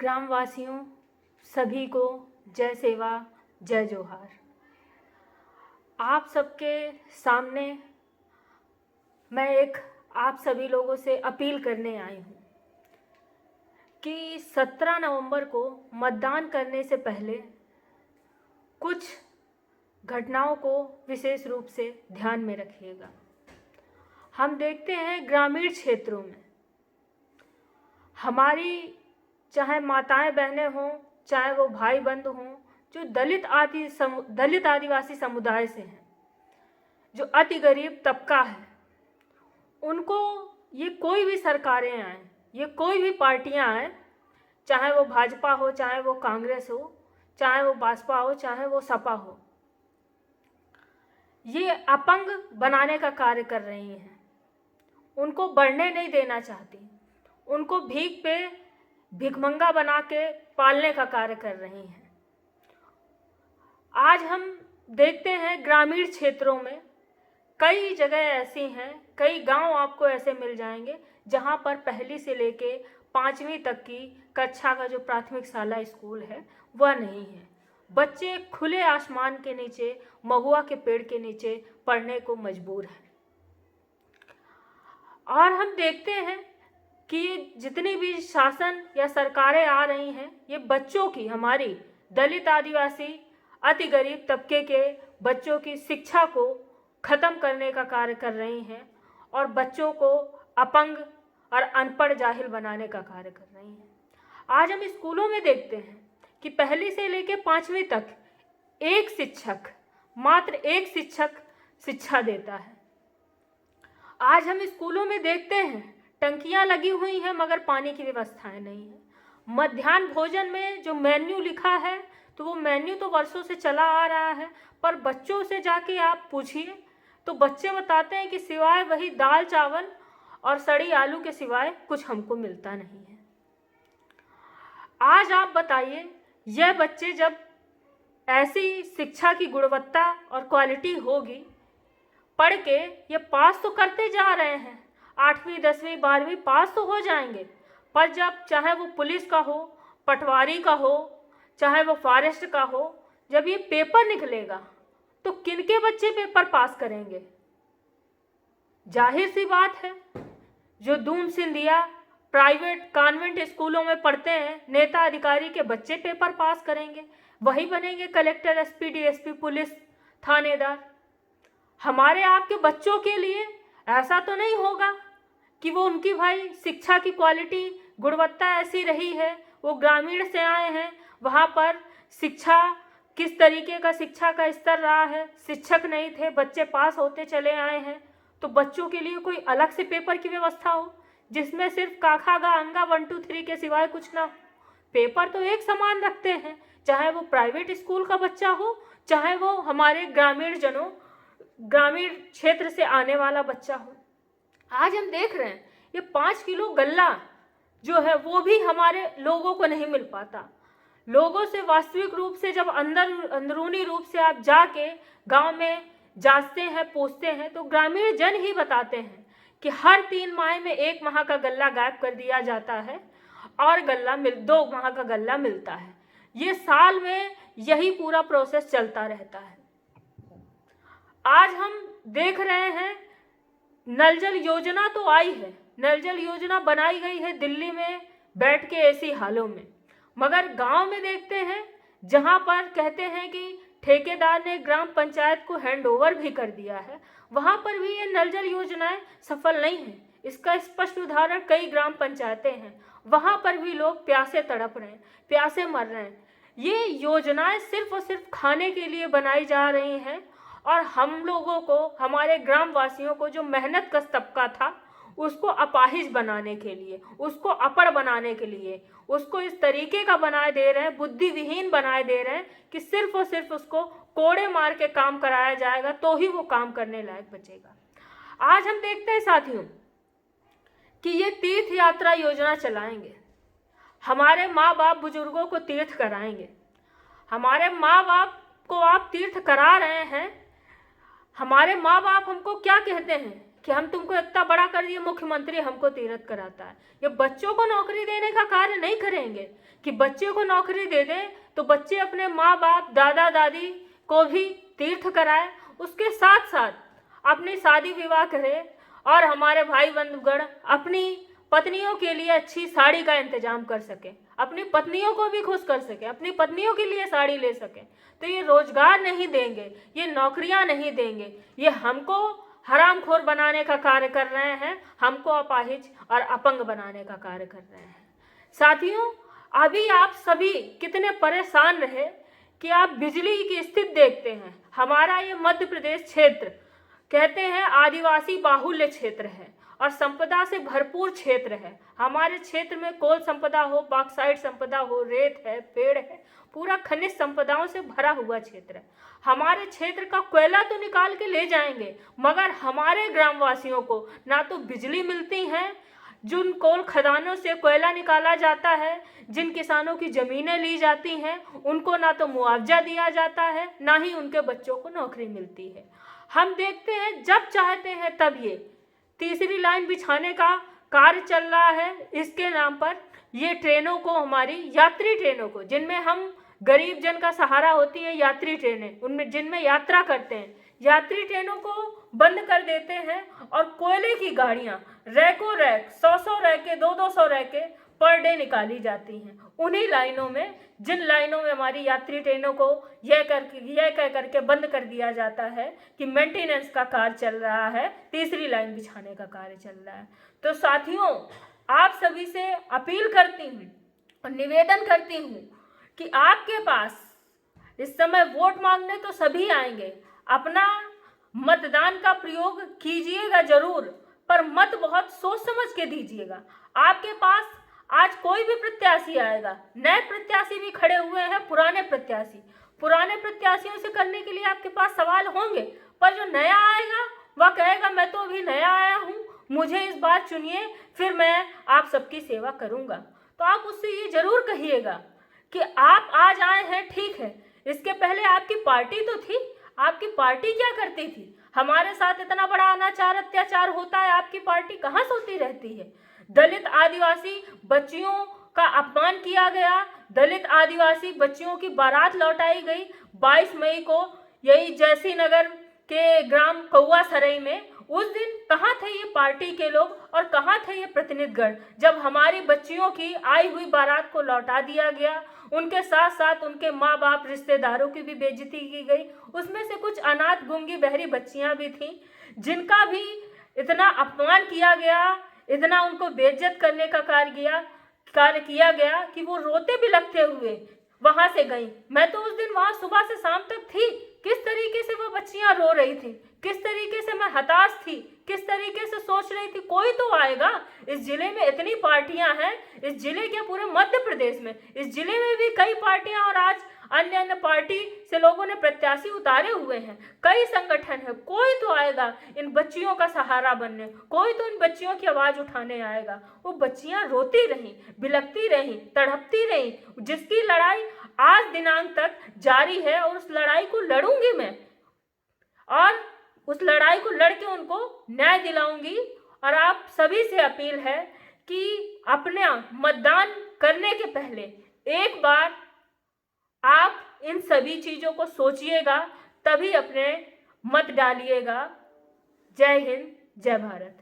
ग्रामवासियों सभी को जय सेवा जय जोहार। आप सबके सामने मैं एक आप सभी लोगों से अपील करने आई हूँ कि 17 नवंबर को मतदान करने से पहले कुछ घटनाओं को विशेष रूप से ध्यान में रखिएगा। हम देखते हैं ग्रामीण क्षेत्रों में हमारी चाहे माताएं बहनें हों, चाहे वो भाई बंधु हों, जो दलित आदिवासी समुदाय से हैं, जो अति गरीब तबका है, उनको ये कोई भी सरकारें आएं, ये कोई भी पार्टियां आएं, चाहे वो भाजपा हो, चाहे वो कांग्रेस हो, चाहे वो बसपा हो, चाहे वो सपा हो, ये अपंग बनाने का कार्य कर रही हैं। उनको बढ़ने नहीं देना चाहती, उनको भीख पे भिखमंगा बना के पालने का कार्य कर रही हैं। आज हम देखते हैं ग्रामीण क्षेत्रों में कई जगह ऐसी हैं, कई गांव आपको ऐसे मिल जाएंगे जहां पर पहली से लेके 5वीं तक की कक्षा का जो प्राथमिक शाला स्कूल है वह नहीं है। बच्चे खुले आसमान के नीचे, महुआ के पेड़ के नीचे पढ़ने को मजबूर हैं। और हम देखते हैं कि जितनी भी शासन या सरकारें आ रही हैं, ये बच्चों की, हमारी दलित आदिवासी अति गरीब तबके के बच्चों की शिक्षा को ख़त्म करने का कार्य कर रही हैं और बच्चों को अपंग और अनपढ़ जाहिल बनाने का कार्य कर रही हैं। आज हम स्कूलों में देखते हैं कि पहली से लेकर 5वीं तक एक शिक्षक, मात्र एक शिक्षक शिक्षा देता है। आज हम स्कूलों में देखते हैं टंकियां लगी हुई हैं मगर पानी की व्यवस्थाएं नहीं है। मध्याह्न भोजन में जो मेन्यू लिखा है तो वो मेन्यू तो वर्षों से चला आ रहा है, पर बच्चों से जाके आप पूछिए तो बच्चे बताते हैं कि सिवाय वही दाल चावल और सड़ी आलू के सिवाय कुछ हमको मिलता नहीं है। आज आप बताइए, यह बच्चे जब ऐसी शिक्षा की गुणवत्ता और क्वालिटी होगी, पढ़ के ये पास तो करते जा रहे हैं, 8वीं 10वीं 12वीं पास तो हो जाएंगे, पर जब चाहे वो पुलिस का हो, पटवारी का हो, चाहे वो फॉरेस्ट का हो, जब ये पेपर निकलेगा तो किनके बच्चे पेपर पास करेंगे? जाहिर सी बात है, जो दून सिंधिया प्राइवेट कॉन्वेंट स्कूलों में पढ़ते हैं, नेता अधिकारी के बच्चे पेपर पास करेंगे, वही बनेंगे कलेक्टर, एसपी, डीएसपी, पुलिस, थानेदार। हमारे आपके बच्चों के लिए ऐसा तो नहीं होगा कि वो उनकी भाई शिक्षा की क्वालिटी गुणवत्ता ऐसी रही है, वो ग्रामीण से आए हैं, वहाँ पर शिक्षा किस तरीके का शिक्षा का स्तर रहा है, शिक्षक नहीं थे, बच्चे पास होते चले आए हैं, तो बच्चों के लिए कोई अलग से पेपर की व्यवस्था हो जिसमें सिर्फ काखा गा अंगा 1 2 3 के सिवाय कुछ ना हो। पेपर तो एक समान रखते हैं, चाहे वो प्राइवेट स्कूल का बच्चा हो, चाहे वो हमारे ग्रामीण क्षेत्र से आने वाला बच्चा हो। आज हम देख रहे हैं ये 5 किलो गल्ला जो है वो भी हमारे लोगों को नहीं मिल पाता। लोगों से वास्तविक रूप से जब अंदरूनी रूप से आप जाके गांव में जांचते हैं, पूछते हैं, तो ग्रामीण जन ही बताते हैं कि हर 3 माह में 1 माह का गल्ला गायब कर दिया जाता है और 2 माह का गल्ला मिलता है। ये साल में यही पूरा प्रोसेस चलता रहता है। आज हम देख रहे हैं नल जल योजना तो आई है, नल जल योजना बनाई गई है दिल्ली में बैठ के ऐसी हालों में, मगर गांव में देखते हैं जहां पर कहते हैं कि ठेकेदार ने ग्राम पंचायत को हैंडओवर भी कर दिया है, वहां पर भी ये नल जल योजनाएं सफल नहीं है। इसका स्पष्ट उदाहरण कई ग्राम पंचायतें हैं, वहां पर भी लोग प्यासे तड़प रहे हैं, प्यासे मर रहे हैं। ये योजनाएं सिर्फ और सिर्फ खाने के लिए बनाई जा रही हैं और हम लोगों को, हमारे ग्रामवासियों को, जो मेहनत कश तबका था, उसको अपाहिज बनाने के लिए, उसको अपड़ बनाने के लिए, उसको इस तरीके का बनाए दे रहे हैं, बुद्धिविहीन बनाए दे रहे हैं कि सिर्फ और सिर्फ उसको कोड़े मार के काम कराया जाएगा तो ही वो काम करने लायक बचेगा। आज हम देखते हैं साथियों कि ये तीर्थ यात्रा योजना चलाएंगे, हमारे माँ बाप बुजुर्गों को तीर्थ कराएंगे। हमारे माँ बाप को आप तीर्थ करा रहे हैं, हमारे माँ बाप हमको क्या कहते हैं कि हम तुमको इतना बड़ा कर दिए, मुख्यमंत्री हमको तीरथ कराता है। ये बच्चों को नौकरी देने का कार्य नहीं करेंगे कि बच्चे को नौकरी दे दे तो बच्चे अपने माँ बाप दादा दादी को भी तीर्थ कराए, उसके साथ साथ अपनी शादी विवाह करे और हमारे भाई बंधुगण अपनी पत्नियों के लिए अच्छी साड़ी का इंतजाम कर सके, अपनी पत्नियों को भी खुश कर सके, अपनी पत्नियों के लिए साड़ी ले सके। तो ये रोजगार नहीं देंगे, ये नौकरियां नहीं देंगे, ये हमको हरामखोर बनाने का कार्य कर रहे हैं, हमको अपाहिज और अपंग बनाने का कार्य कर रहे हैं। साथियों, अभी आप सभी कितने परेशान रहे कि आप बिजली की स्थिति देखते हैं। हमारा ये मध्य प्रदेश क्षेत्र कहते हैं आदिवासी बाहुल्य क्षेत्र है और संपदा से भरपूर क्षेत्र है। हमारे क्षेत्र में कोल संपदा हो, बॉक्साइट संपदा हो, रेत है, पेड़ है, पूरा खनिज संपदाओं से भरा हुआ क्षेत्र है। हमारे क्षेत्र का कोयला तो निकाल के ले जाएंगे, मगर हमारे ग्रामवासियों को ना तो बिजली मिलती है, जिन कोल खदानों से कोयला निकाला जाता है, जिन किसानों की ज़मीनें ली जाती हैं, उनको ना तो मुआवजा दिया जाता है, ना ही उनके बच्चों को नौकरी मिलती है। हम देखते हैं जब चाहते हैं तब ये तीसरी लाइन बिछाने का कार्य चल रहा है। इसके नाम पर ये ट्रेनों को, हमारी यात्री ट्रेनों को, जिनमें हम गरीब जन का सहारा होती है यात्री ट्रेनें, उनमें जिनमें यात्रा करते हैं, यात्री ट्रेनों को बंद कर देते हैं और कोयले की गाड़ियां रैकों रैक 100-100 रैके 200-200 रैके पर डे निकाली जाती हैं। उन्हीं लाइनों में, जिन लाइनों में हमारी यात्री ट्रेनों को यह कह करके बंद कर दिया जाता है कि मेंटेनेंस का कार्य चल रहा है, तीसरी लाइन बिछाने का कार्य चल रहा है। तो साथियों, आप सभी से अपील करती हूँ और निवेदन करती हूँ कि आपके पास इस समय वोट मांगने तो सभी आएंगे, अपना मतदान का प्रयोग कीजिएगा जरूर, पर मत बहुत सोच समझ के दीजिएगा। आपके पास आज कोई भी प्रत्याशी आएगा, नए प्रत्याशी भी खड़े हुए हैं, पुराने प्रत्याशियों से करने के लिए आपके पास सवाल होंगे, पर जो नया आएगा वह कहेगा मैं तो अभी नया आया हूँ, मुझे इस बार चुनिए, फिर मैं आप सबकी सेवा करूँगा। तो आप उससे ये जरूर कहिएगा कि आप आज आए हैं, ठीक है, इसके पहले आपकी पार्टी तो थी, आपकी पार्टी क्या करती थी? हमारे साथ इतना बड़ा अनाचार अत्याचार होता है, आपकी पार्टी कहाँ सोती रहती है? दलित आदिवासी बच्चियों का अपमान किया गया, दलित आदिवासी बच्चियों की बारात लौटाई गई 22 मई को यही जयसी नगर के ग्राम कौआ सरई में। उस दिन कहाँ थे ये पार्टी के लोग और कहाँ थे ये प्रतिनिधिगण, जब हमारी बच्चियों की आई हुई बारात को लौटा दिया गया, उनके साथ साथ उनके माँ बाप रिश्तेदारों की भी बेइज्जती की गई। उसमें से कुछ अनाथ गूंगी बहरी बच्चियां भी थीं, जिनका भी इतना अपमान किया गया, इतना उनको बेइज्जत करने का कार्य किया गया कि वो रोते बिलखते हुए वहां से गई। मैं तो उस दिन वहां सुबह से शाम तक थी, किस तरीके से वो बच्चियां रो रही थी, किस तरीके से मैं हताश थी, किस तरीके से सोच रही थी कोई तो आएगा। इस जिले में इतनी पार्टियां हैं, इस जिले के पूरे मध्य प्रदेश में, इस जिले में भी कई पार्टियां और आज अन्य पार्टी से लोगों ने प्रत्याशी उतारे हुए हैं, कई संगठन है, कोई तो आएगा इन बच्चियों का सहारा बनने, कोई तो इन बच्चियों की आवाज उठाने आएगा। वो बच्चियां रोती रहीं, बिलखती रहीं, तड़पती रहीं, जिसकी लड़ाई आज दिनांक तक जारी है और उस लड़ाई को लड़ूंगी मैं, और उस लड़ाई को लड़के उनको न्याय दिलाऊंगी। और आप सभी से अपील है कि अपना मतदान करने के पहले एक बार आप इन सभी चीज़ों को सोचिएगा, तभी अपने मत डालिएगा। जय हिंद, जय भारत।